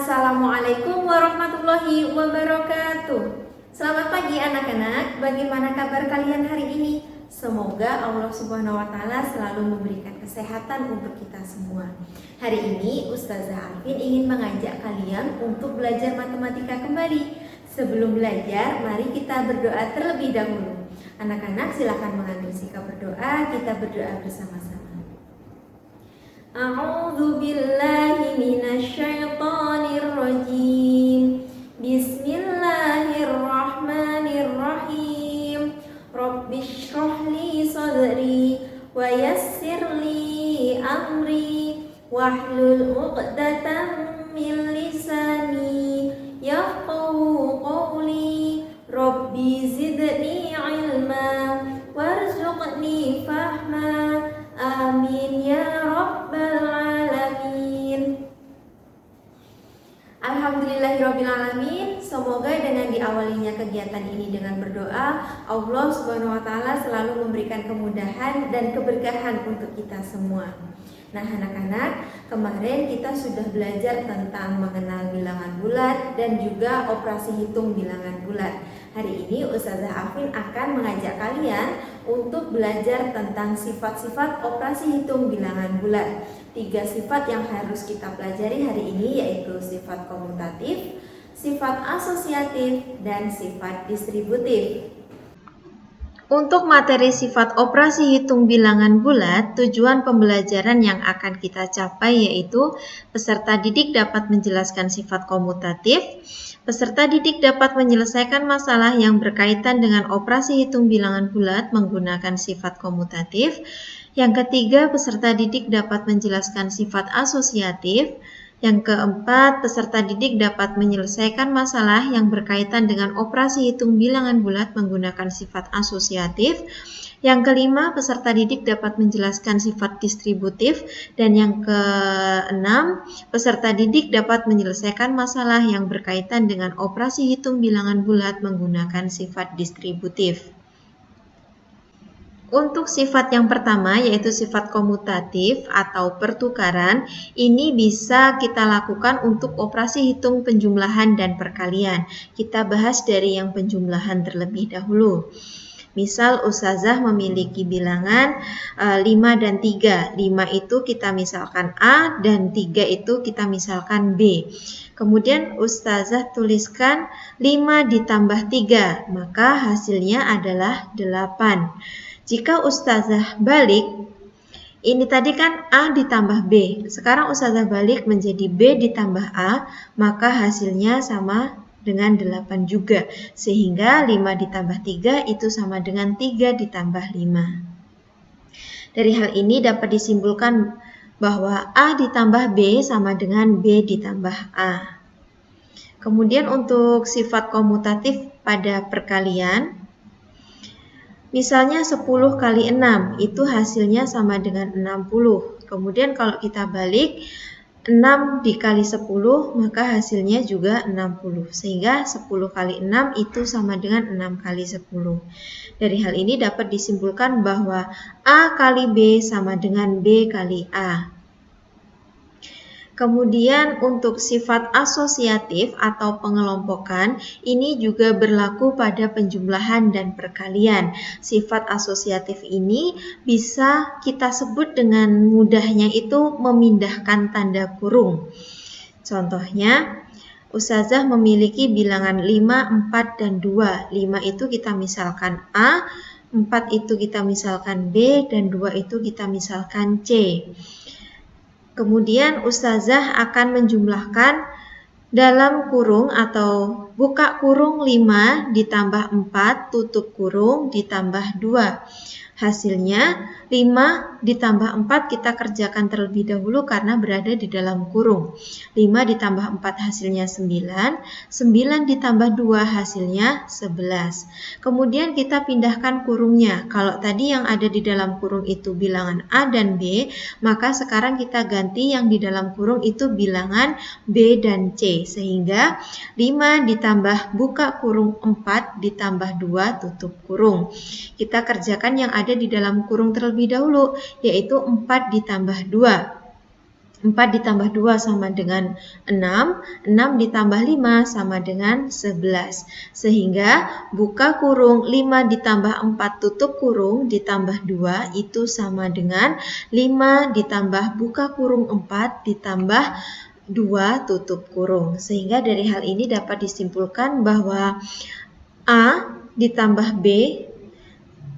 Assalamualaikum warahmatullahi wabarakatuh. Selamat pagi anak-anak, bagaimana kabar kalian hari ini? Semoga Allah Subhanahu wa Ta'ala selalu memberikan kesehatan untuk kita semua. Hari ini Ustazah Alvin ingin mengajak kalian untuk belajar matematika kembali. Sebelum belajar, mari kita berdoa terlebih dahulu. Anak-anak silakan mengambil sikap berdoa, kita berdoa bersama-sama. A'udzu billahi minasyaitonir rajim. Bismillahirrahmanirrahim. Rabbisyhrah li sadri wa yassir li amri wahlul 'uqdatam min lisani yafqahu qawli. Rabbi zidni ilma warzuqni fahma. Amin ya rabbal alamin. Alhamdulillahirabbil alamin. Semoga dengan diawalinya kegiatan ini dengan berdoa, Allah Subhanahu wa Ta'ala selalu memberikan kemudahan dan keberkahan untuk kita semua. Nah anak-anak, kemarin kita sudah belajar tentang mengenal bilangan bulat dan juga operasi hitung bilangan bulat. Hari ini Ustazah Alvin akan mengajak kalian untuk belajar tentang sifat-sifat operasi hitung bilangan bulat. 3 sifat yang harus kita pelajari hari ini yaitu sifat komutatif, sifat asosiatif, dan sifat distributif. Untuk materi sifat operasi hitung bilangan bulat, tujuan pembelajaran yang akan kita capai yaitu peserta didik dapat menjelaskan sifat komutatif, peserta didik dapat menyelesaikan masalah yang berkaitan dengan operasi hitung bilangan bulat menggunakan sifat komutatif. Yang ketiga, peserta didik dapat menjelaskan sifat asosiatif. Yang keempat, peserta didik dapat menyelesaikan masalah yang berkaitan dengan operasi hitung bilangan bulat menggunakan sifat asosiatif. Yang kelima, peserta didik dapat menjelaskan sifat distributif. Dan yang keenam, peserta didik dapat menyelesaikan masalah yang berkaitan dengan operasi hitung bilangan bulat menggunakan sifat distributif. Untuk sifat yang pertama yaitu sifat komutatif atau pertukaran, ini bisa kita lakukan untuk operasi hitung penjumlahan dan perkalian. Kita bahas dari yang penjumlahan terlebih dahulu. Misal Ustazah memiliki bilangan 5 dan 3. 5 itu kita misalkan A dan 3 itu kita misalkan B. Kemudian Ustazah tuliskan 5 ditambah 3, maka hasilnya adalah 8. Jika Ustazah balik, ini tadi kan A ditambah B. Sekarang Ustazah balik menjadi B ditambah A, maka hasilnya sama dengan 8 juga. Sehingga 5 ditambah 3 itu sama dengan 3 ditambah 5. Dari hal ini dapat disimpulkan bahwa A ditambah B sama dengan B ditambah A. Kemudian untuk sifat komutatif pada perkalian, misalnya 10 kali 6 itu hasilnya sama dengan 60. Kemudian kalau kita balik 6 dikali 10 maka hasilnya juga 60. Sehingga 10 kali 6 itu sama dengan 6 kali 10. Dari hal ini dapat disimpulkan bahwa A kali B sama dengan B kali A. Kemudian untuk sifat asosiatif atau pengelompokan, ini juga berlaku pada penjumlahan dan perkalian. Sifat asosiatif ini bisa kita sebut dengan mudahnya itu memindahkan tanda kurung. Contohnya, Ustazah memiliki bilangan 5, 4, dan 2. 5 itu kita misalkan A, 4 itu kita misalkan B, dan 2 itu kita misalkan C. Kemudian Ustazah akan menjumlahkan dalam kurung atau buka kurung 5 ditambah 4 tutup kurung ditambah 2. Hasilnya 5 ditambah 4 kita kerjakan terlebih dahulu karena berada di dalam kurung. 5 ditambah 4 hasilnya 9, 9 ditambah 2 hasilnya 11. Kemudian kita pindahkan kurungnya. Kalau tadi yang ada di dalam kurung itu bilangan A dan B, maka sekarang kita ganti yang di dalam kurung itu bilangan B dan C. Sehingga 5 ditambah buka kurung 4 ditambah 2 tutup kurung. Kita kerjakan yang ada di dalam kurung terlebih dahulu, yaitu 4 ditambah 2. 4 ditambah 2 sama dengan 6, 6 ditambah 5 sama dengan 11. Sehingga buka kurung 5 ditambah 4 tutup kurung ditambah 2 itu sama dengan 5 ditambah buka kurung 4 ditambah 2 tutup kurung. Sehingga dari hal ini dapat disimpulkan bahwa A ditambah B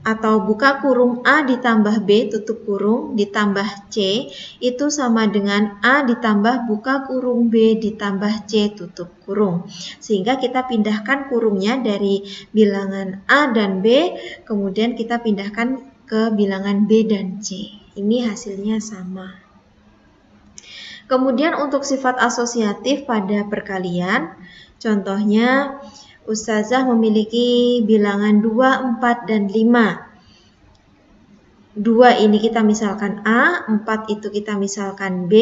atau buka kurung A ditambah B tutup kurung ditambah C itu sama dengan A ditambah buka kurung B ditambah C tutup kurung. Sehingga kita pindahkan kurungnya dari bilangan A dan B, kemudian kita pindahkan ke bilangan B dan C. Ini hasilnya sama. Kemudian untuk sifat asosiatif pada perkalian, contohnya Ustazah memiliki bilangan 2, 4, dan 5. 2 ini kita misalkan A, 4 itu kita misalkan B,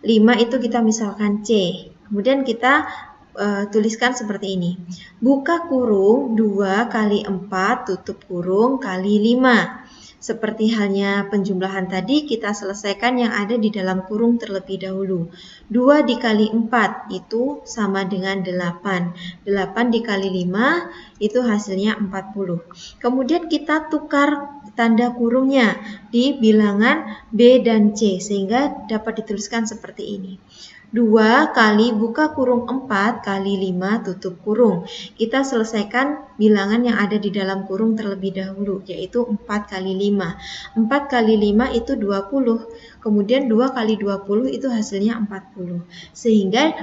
5 itu kita misalkan C. Kemudian kita tuliskan seperti ini. Buka kurung 2 kali 4 tutup kurung kali 5. Seperti halnya penjumlahan tadi, kita selesaikan yang ada di dalam kurung terlebih dahulu. 2 dikali 4 itu sama dengan 8. 8 dikali 5 itu hasilnya 40. Kemudian kita tukar tanda kurungnya di bilangan B dan C, sehingga dapat dituliskan seperti ini. 2 kali buka kurung 4 kali 5 tutup kurung. Kita selesaikan bilangan yang ada di dalam kurung terlebih dahulu, yaitu 4 kali 5. 4 kali 5 itu 20. Kemudian 2 kali 20 itu hasilnya 40. Sehingga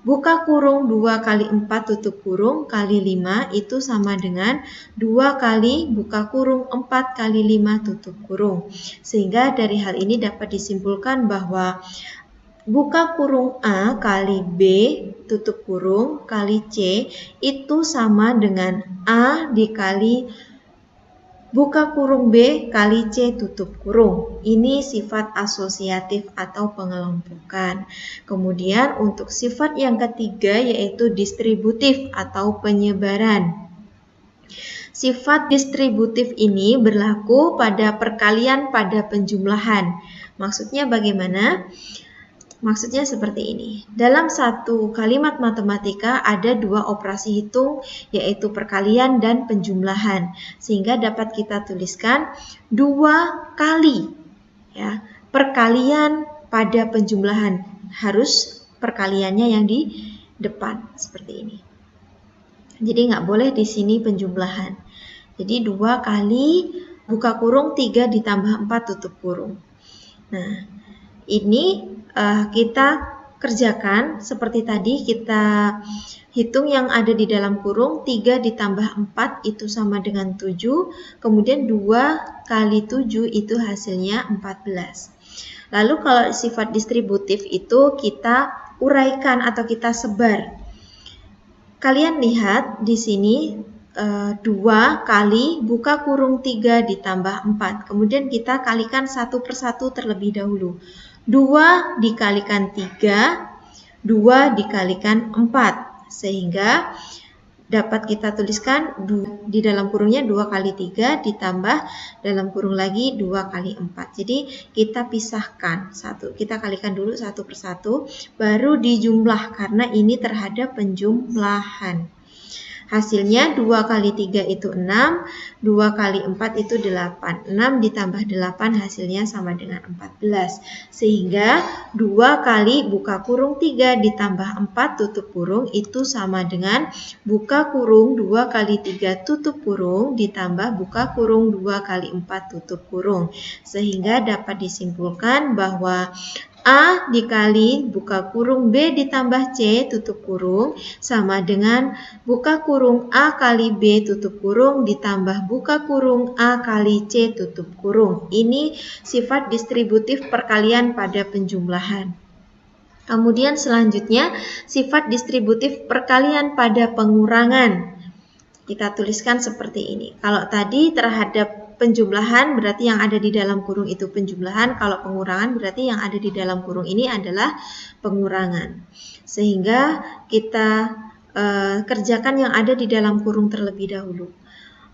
buka kurung 2 kali 4 tutup kurung kali 5 itu sama dengan 2 kali buka kurung 4 kali 5 tutup kurung. Sehingga dari hal ini dapat disimpulkan bahwa buka kurung A kali B tutup kurung kali C itu sama dengan A dikali buka kurung B kali C tutup kurung. Ini sifat asosiatif atau pengelompokan. Kemudian untuk sifat yang ketiga yaitu distributif atau penyebaran. Sifat distributif ini berlaku pada perkalian pada penjumlahan. Maksudnya bagaimana? Maksudnya seperti ini. Dalam satu kalimat matematika ada 2 operasi hitung, yaitu perkalian dan penjumlahan. Sehingga dapat kita tuliskan 2 kali ya, perkalian pada penjumlahan. Harus perkaliannya yang di depan seperti ini. Jadi nggak boleh di sini penjumlahan. Jadi 2 kali buka kurung 3 ditambah 4 tutup kurung. Nah, ini kita kerjakan seperti tadi, kita hitung yang ada di dalam kurung. 3 ditambah 4 itu sama dengan 7, kemudian 2 kali 7 itu hasilnya 14. Lalu kalau sifat distributif itu kita uraikan atau kita sebar. Kalian lihat di sini 2 kali buka kurung 3 ditambah 4, kemudian kita kalikan satu persatu terlebih dahulu. 2 dikalikan 3, 2 dikalikan 4, sehingga dapat kita tuliskan di dalam kurungnya 2 kali 3 ditambah dalam kurung lagi 2 kali 4. Jadi kita pisahkan kita kalikan dulu satu persatu, baru dijumlah karena ini terhadap penjumlahan. Hasilnya 2 kali 3 itu 6, 2 kali 4 itu 8. 6 ditambah 8 hasilnya sama dengan 14. Sehingga 2 kali buka kurung 3 ditambah 4 tutup kurung itu sama dengan buka kurung 2 kali 3 tutup kurung ditambah buka kurung 2 kali 4 tutup kurung. Sehingga dapat disimpulkan bahwa A dikali buka kurung B ditambah C tutup kurung sama dengan buka kurung A kali B tutup kurung ditambah buka kurung A kali C tutup kurung. Ini sifat distributif perkalian pada penjumlahan. Kemudian selanjutnya sifat distributif perkalian pada pengurangan. Kita tuliskan seperti ini. Kalau tadi terhadap penjumlahan berarti yang ada di dalam kurung itu penjumlahan, kalau pengurangan berarti yang ada di dalam kurung ini adalah pengurangan. Sehingga kita kerjakan yang ada di dalam kurung terlebih dahulu.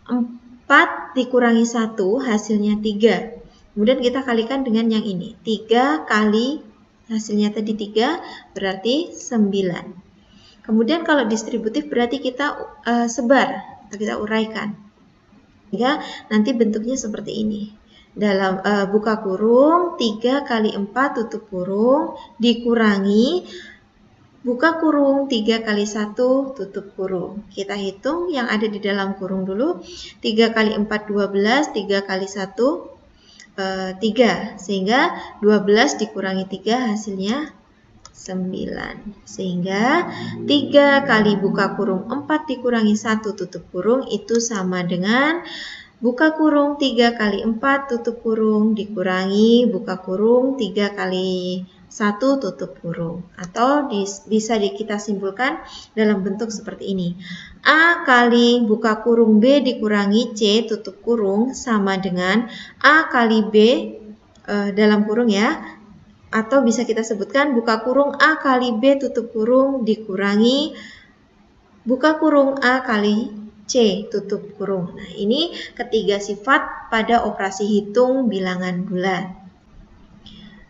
4 dikurangi 1 hasilnya 3. Kemudian kita kalikan dengan yang ini. 3 kali hasilnya tadi 3 berarti 9. Kemudian kalau distributif berarti kita sebar atau kita uraikan. Sehingga nanti bentuknya seperti ini. Dalam buka kurung 3 kali 4 tutup kurung dikurangi buka kurung 3 kali 1 tutup kurung. Kita hitung yang ada di dalam kurung dulu. 3 kali 4 12, 3 kali 1 3. Sehingga 12 dikurangi 3 hasilnya 9. Sehingga 3 kali buka kurung 4 dikurangi 1 tutup kurung itu sama dengan buka kurung 3 kali 4 tutup kurung dikurangi buka kurung 3 kali 1 tutup kurung. Atau bisa kita simpulkan dalam bentuk seperti ini. A kali buka kurung B dikurangi C tutup kurung sama dengan A kali B dalam kurung ya. Atau bisa kita sebutkan buka kurung A kali B tutup kurung dikurangi buka kurung A kali C tutup kurung. Nah, ini ketiga sifat pada operasi hitung bilangan bulat.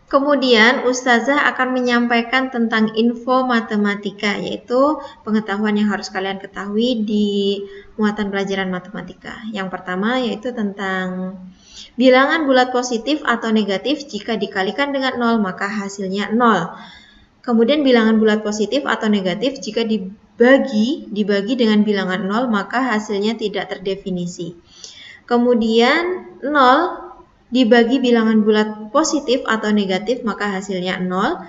Kemudian Ustazah akan menyampaikan tentang info matematika, yaitu pengetahuan yang harus kalian ketahui di muatan pelajaran matematika. Yang pertama yaitu tentang bilangan bulat positif atau negatif jika dikalikan dengan 0 maka hasilnya 0. Kemudian bilangan bulat positif atau negatif jika dibagi dengan bilangan 0 maka hasilnya tidak terdefinisi. Kemudian 0 dibagi bilangan bulat positif atau negatif maka hasilnya 0.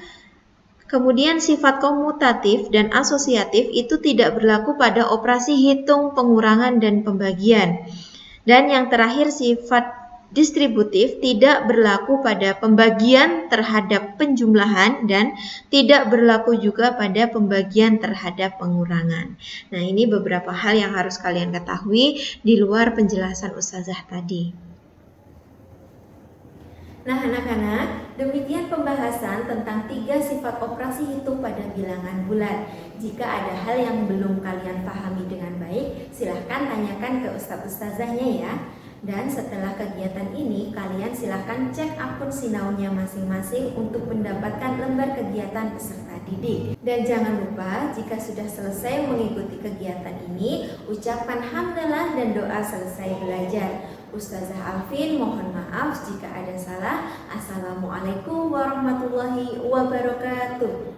Kemudian sifat komutatif dan asosiatif itu tidak berlaku pada operasi hitung, pengurangan, dan pembagian. Dan yang terakhir sifat distributif tidak berlaku pada pembagian terhadap penjumlahan dan tidak berlaku juga pada pembagian terhadap pengurangan. Nah, ini beberapa hal yang harus kalian ketahui di luar penjelasan Ustazah tadi. Nah, anak-anak, demikian pembahasan tentang 3 sifat operasi hitung pada bilangan bulat. Jika ada hal yang belum kalian pahami dengan baik, silahkan tanyakan ke ustaz-ustazahnya ya. Dan setelah kegiatan ini, kalian silahkan cek akun Sinaunnya masing-masing untuk mendapatkan lembar kegiatan peserta didik. Dan jangan lupa, jika sudah selesai mengikuti kegiatan ini, ucapkan hamdalah dan doa selesai belajar. Ustazah Alvin mohon maaf jika ada salah. Assalamualaikum warahmatullahi wabarakatuh.